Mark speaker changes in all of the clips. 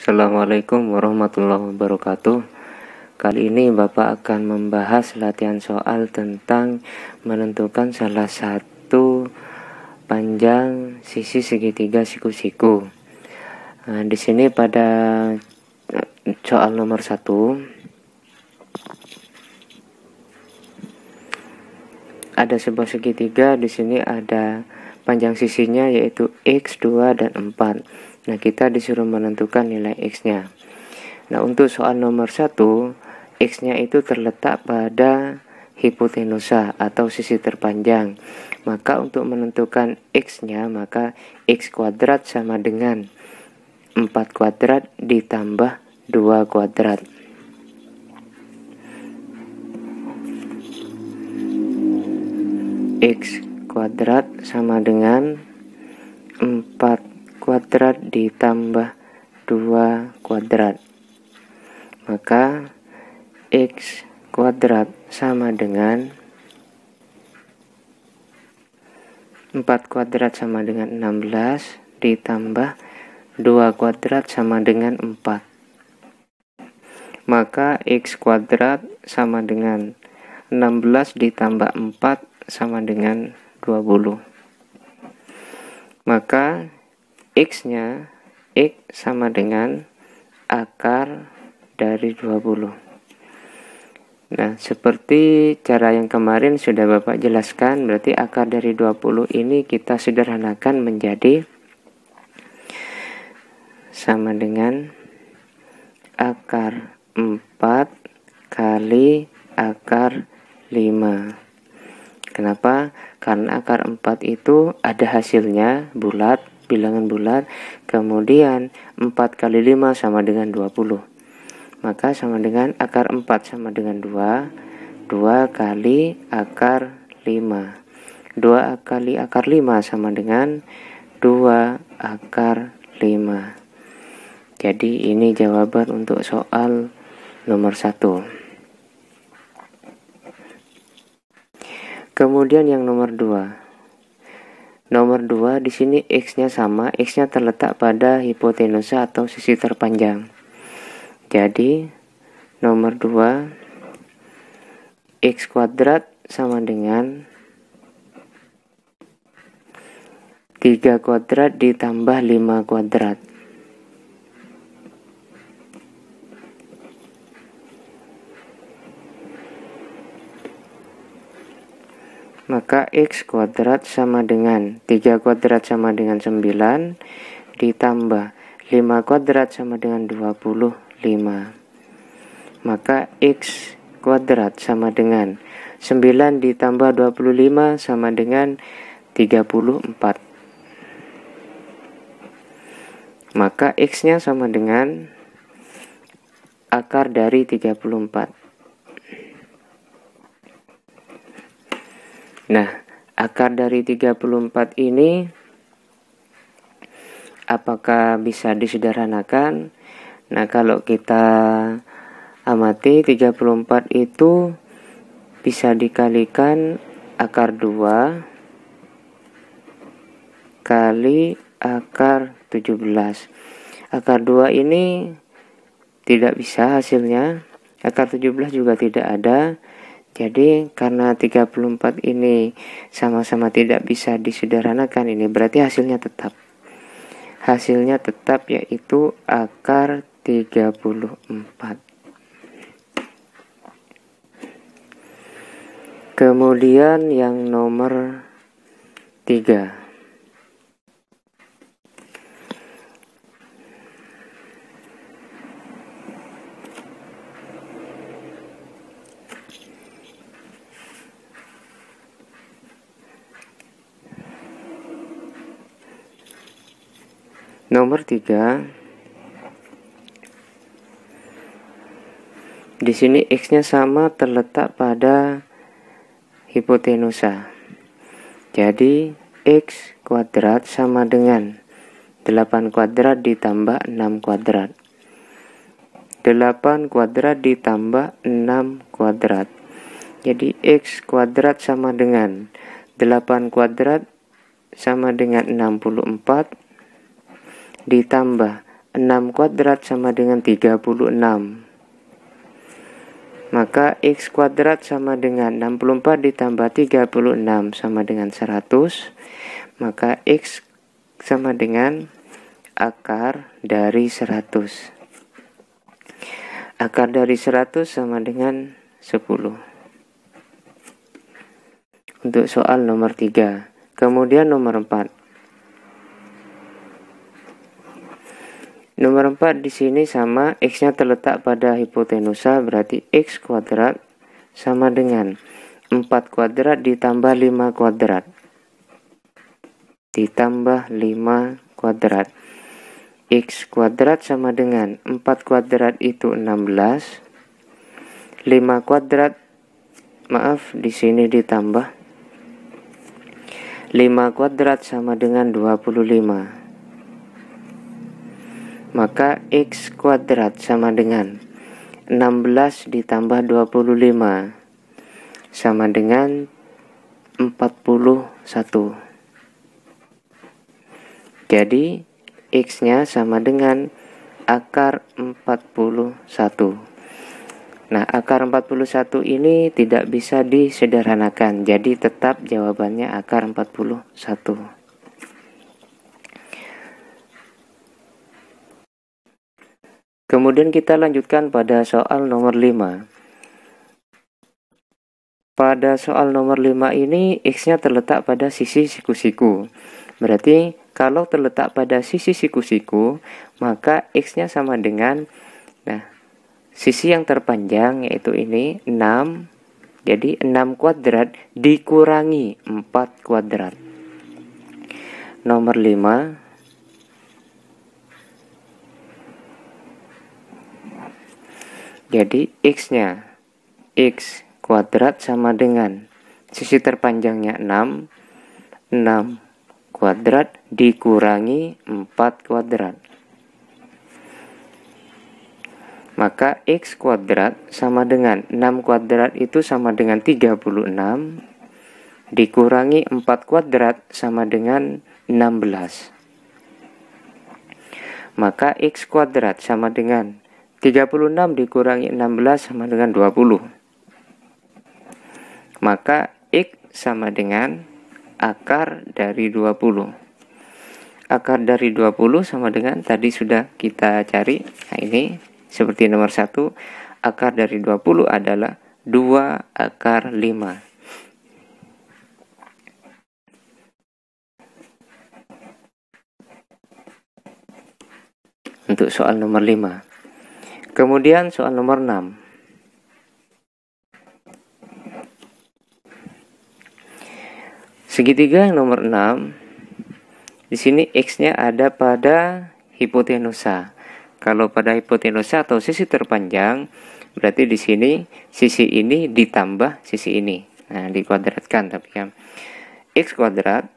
Speaker 1: Assalamualaikum warahmatullahi wabarakatuh. Kali ini Bapak akan membahas latihan soal tentang menentukan salah satu panjang sisi segitiga siku-siku. Nah, di sini pada soal nomor 1 ada sebuah segitiga. Di sini ada panjang sisinya yaitu X, 2, dan 4. Nah, kita disuruh menentukan nilai X-nya. Nah, untuk soal nomor 1, X-nya itu terletak pada hipotenusa atau sisi terpanjang. Maka untuk menentukan X-nya, maka X kuadrat sama dengan 4 kuadrat ditambah 2 kuadrat. X kuadrat sama dengan 4 kuadrat ditambah 2 kuadrat. Maka X kuadrat sama dengan 4 kuadrat sama dengan 16 ditambah 2 kuadrat sama dengan 4. Maka X kuadrat sama dengan 16 ditambah 4 sama dengan 20. Maka X-nya, X sama dengan akar dari 20. Nah, seperti cara yang kemarin sudah Bapak jelaskan, berarti akar dari 20 ini kita sederhanakan menjadi sama dengan akar 4 kali akar 5. Kenapa? Karena akar 4 itu ada hasilnya bulat, bilangan bulat, kemudian 4 kali 5 sama dengan 20. Maka sama dengan akar 4 sama dengan 2, 2 kali akar 5. 2 kali akar 5 sama dengan 2 akar 5. Jadi ini jawaban untuk soal nomor 1. Kemudian yang nomor 2. Nomor 2 di sini X-nya sama, X-nya terletak pada hipotenusa atau sisi terpanjang. Jadi nomor 2 X kuadrat sama dengan 3 kuadrat ditambah 5 kuadrat. Maka X kuadrat sama dengan 3 kuadrat sama dengan 9 ditambah 5 kuadrat sama dengan 25. Maka X kuadrat sama dengan 9 ditambah 25 sama dengan 34. Maka X-nya sama dengan akar dari 34. Nah, akar dari 34 ini apakah bisa disederhanakan? Nah, kalau kita amati 34 itu bisa dikalikan akar 2 kali akar 17. Akar 2 ini tidak bisa hasilnya, akar 17 juga tidak ada. Jadi karena 34 ini sama-sama tidak bisa disederhanakan, ini berarti hasilnya tetap. Hasilnya tetap yaitu akar 34. Kemudian yang nomor 3. Nomor 3. Di sini X-nya sama terletak pada hipotenusa. Jadi X kuadrat sama dengan 8 kuadrat ditambah 6 kuadrat. 8 kuadrat ditambah 6 kuadrat. Jadi X kuadrat sama dengan 8 kuadrat sama dengan 64 ditambah 6 kuadrat sama dengan 36. Maka X kuadrat sama dengan 64 ditambah 36 sama dengan 100. Maka X sama dengan akar dari 100. Akar dari 100 sama dengan 10. Untuk soal nomor 3. Kemudian nomor 4. Nomor 4 di sini sama, X-nya terletak pada hipotenusa, berarti X kuadrat sama dengan 4 kuadrat ditambah 5 kuadrat. Ditambah 5 kuadrat. X kuadrat sama dengan 4 kuadrat itu 16. 5 kuadrat, maaf, di sini ditambah 5 kuadrat sama dengan 25. Maka X kuadrat sama dengan 16 ditambah 25 sama dengan 41. Jadi X-nya sama dengan akar 41. Nah, akar 41 ini tidak bisa disederhanakan, jadi tetap jawabannya akar 41. Kemudian kita lanjutkan pada soal nomor 5. Pada soal nomor 5 ini X-nya terletak pada sisi siku-siku. Berarti kalau terletak pada sisi siku-siku, maka X-nya sama dengan, nah, sisi yang terpanjang yaitu ini 6. Jadi 6 kuadrat dikurangi 4 kuadrat. Nomor 5. Jadi X-nya, X kuadrat sama dengan sisi terpanjangnya 6. 6 kuadrat dikurangi 4 kuadrat. Maka X kuadrat sama dengan 6 kuadrat itu sama dengan 36. Dikurangi 4 kuadrat sama dengan 16. Maka X kuadrat sama dengan 36 dikurangi 16 sama dengan 20. Maka X sama dengan akar dari 20. Akar dari 20 sama dengan tadi sudah kita cari. Nah, ini seperti nomor 1, akar dari 20 adalah 2 akar 5. Untuk soal nomor 5. Kemudian soal nomor 6. Segitiga yang nomor 6, di sini X-nya ada pada hipotenusa. Kalau pada hipotenusa atau sisi terpanjang, berarti di sini sisi ini ditambah sisi ini. Nah, dikuadratkan tapi ya. X kuadrat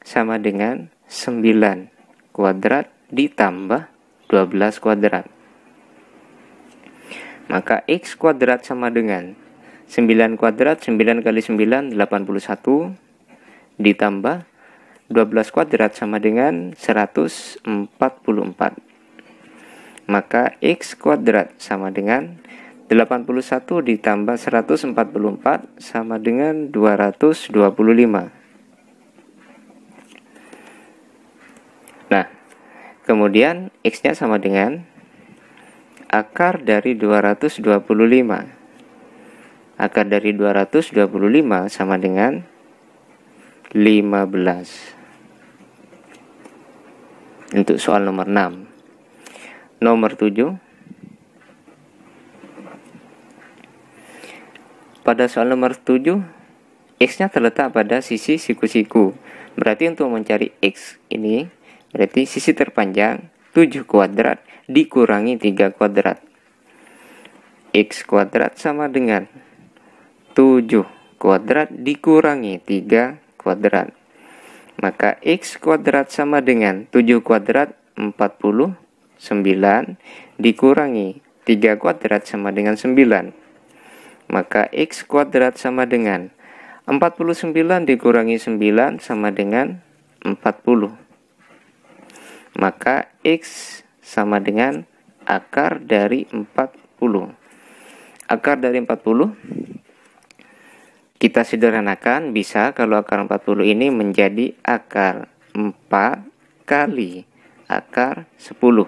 Speaker 1: sama dengan 9 kuadrat ditambah 12 kuadrat. Maka X kuadrat sama dengan 9 kuadrat, 9 kali 9, 81. Ditambah 12 kuadrat sama dengan 144. Maka X kuadrat sama dengan 81 ditambah 144 sama dengan 225. Nah, kemudian X-nya sama dengan akar dari 225. Akar dari 225 sama dengan 15. Untuk soal nomor 6. Nomor 7. Pada soal nomor 7, X-nya terletak pada sisi siku-siku. Berarti untuk mencari X ini, berarti sisi terpanjang 7 kuadrat dikurangi 3 kuadrat. X kuadrat sama dengan 7 kuadrat dikurangi 3 kuadrat. Maka X kuadrat sama dengan 7 kuadrat 49 dikurangi 3 kuadrat sama dengan 9. Maka X kuadrat sama dengan 49 dikurangi 9 sama dengan 40. Maka X sama dengan akar dari 40. Akar dari 40 kita sederhanakan bisa kalau akar 40 ini menjadi akar 4 kali akar 10.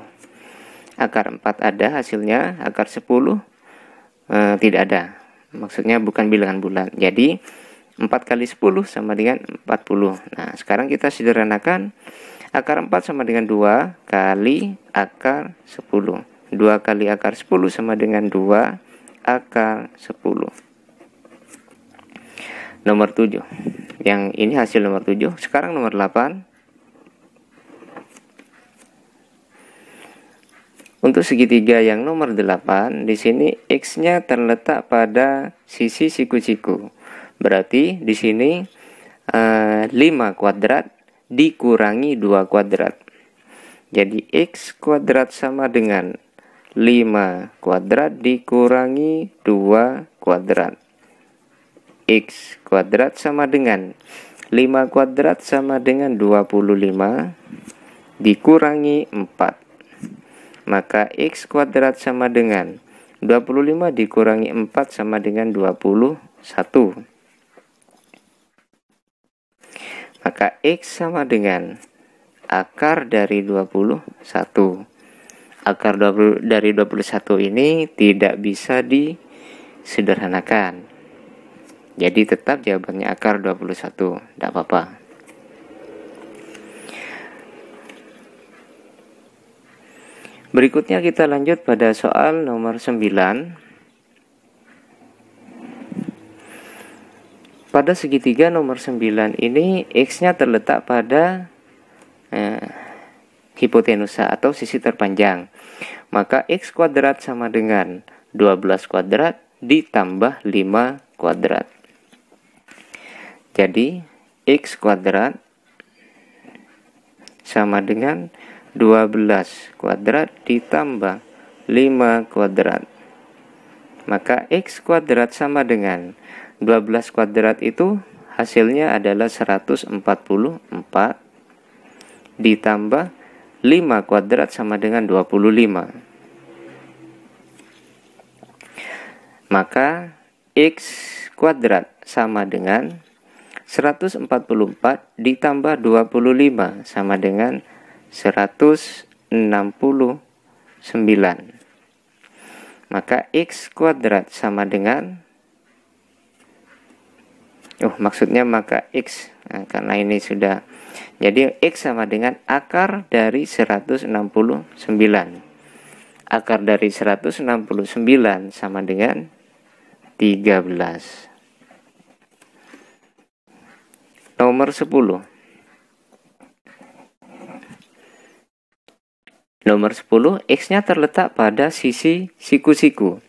Speaker 1: Akar 4 ada hasilnya, akar 10 tidak ada. Maksudnya bukan bilangan bulat. Jadi 4 kali 10 sama dengan 40. Nah, sekarang kita sederhanakan. Akar 4 sama dengan 2 kali akar 10. 2 kali akar 10 sama dengan 2 akar 10. Nomor 7. Yang ini hasil nomor 7. Sekarang nomor 8. Untuk segitiga yang nomor 8, di sini X-nya terletak pada sisi siku-siku. Berarti di sini 5 kuadrat dikurangi 2 kuadrat. Jadi X kuadrat sama dengan 5 kuadrat dikurangi 2 kuadrat. X kuadrat sama dengan 5 kuadrat sama dengan 25 dikurangi 4. Maka X kuadrat sama dengan 25 dikurangi 4 sama dengan 21. Maka X sama dengan akar dari 21. Akar dari 21 ini tidak bisa disederhanakan. Jadi tetap jawabannya akar 21. Tidak apa-apa. Berikutnya kita lanjut pada soal nomor 9. Pada segitiga nomor 9 ini X-nya terletak pada hipotenusa atau sisi terpanjang. Maka X kuadrat sama dengan 12 kuadrat ditambah 5 kuadrat. Jadi X kuadrat sama dengan 12 kuadrat ditambah 5 kuadrat. Maka X kuadrat sama dengan 12 kuadrat itu hasilnya adalah 144 ditambah 5 kuadrat sama dengan 25. Maka X kuadrat sama dengan 144 ditambah 25 sama dengan 169. Maka X kuadrat sama dengan maksudnya maka X, karena ini sudah, jadi X sama dengan akar dari 169. Akar dari 169 sama dengan 13. Nomor 10. Nomor 10, X-nya terletak pada sisi siku-siku.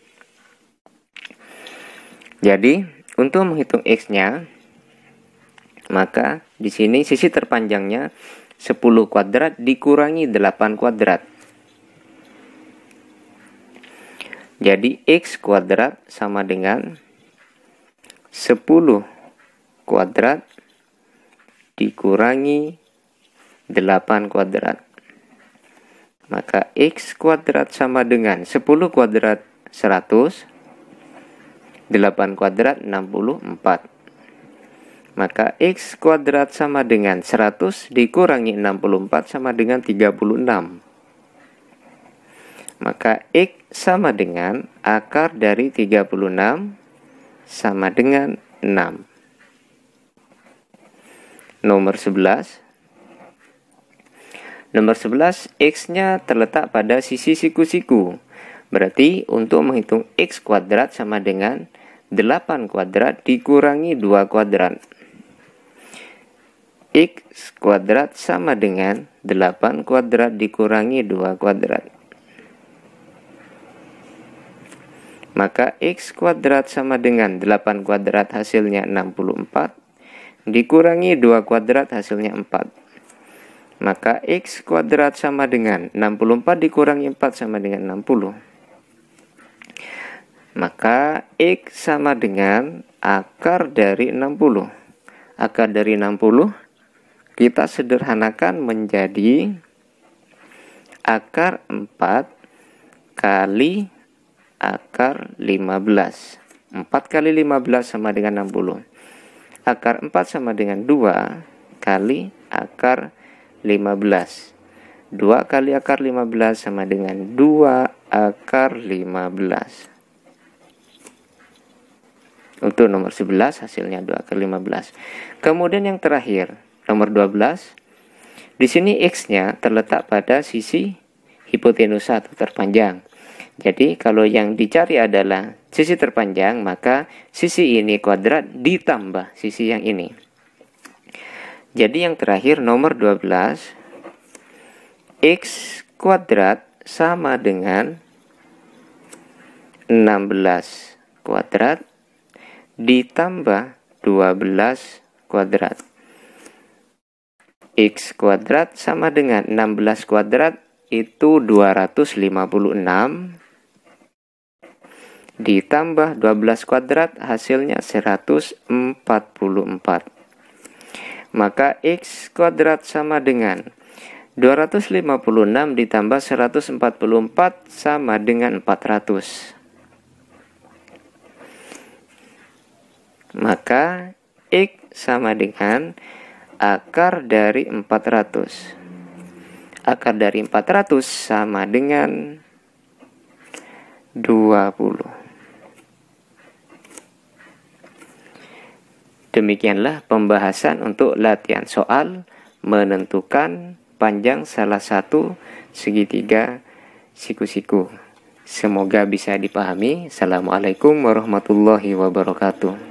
Speaker 1: Jadi untuk menghitung X-nya, maka di sini sisi terpanjangnya 10 kuadrat dikurangi 8 kuadrat. Jadi X kuadrat sama dengan 10 kuadrat dikurangi 8 kuadrat. Maka X kuadrat sama dengan 10 kuadrat 100, 8 kuadrat 64. Maka X kuadrat sama dengan 100 dikurangi 64 sama dengan 36. Maka X sama dengan akar dari 36 sama dengan 6. Nomor 11. Nomor 11, X-nya terletak pada sisi siku-siku. Berarti untuk menghitung X kuadrat sama dengan 8 kuadrat dikurangi 2 kuadrat. X kuadrat sama dengan 8 kuadrat dikurangi 2 kuadrat. Maka X kuadrat sama dengan 8 kuadrat hasilnya 64 dikurangi 2 kuadrat hasilnya 4. Maka X kuadrat sama dengan 64 dikurangi 4 sama dengan 60. Maka X sama dengan akar dari 60. Akar dari 60 kita sederhanakan menjadi Akar 4 kali akar 15. 4 kali 15 sama dengan 60. Akar 4 sama dengan 2 kali akar 15. 2 kali akar 15 sama dengan 2 akar 15. Untuk nomor 11 hasilnya 2 akar 15. Kemudian yang terakhir, nomor 12. Di sini X-nya terletak pada sisi hipotenusa atau terpanjang. Jadi kalau yang dicari adalah sisi terpanjang, maka sisi ini kuadrat ditambah sisi yang ini. Jadi yang terakhir nomor 12, X kuadrat sama dengan 16 kuadrat ditambah 12 kuadrat. X kuadrat sama dengan 16 kuadrat itu 256 ditambah 12 kuadrat hasilnya 144. Maka X kuadrat sama dengan 256 ditambah 144 sama dengan 400. Maka X sama dengan akar dari 400. Akar dari 400 sama dengan 20. Demikianlah pembahasan untuk latihan soal menentukan panjang salah satu segitiga siku-siku. Semoga bisa dipahami. Assalamualaikum warahmatullahi wabarakatuh.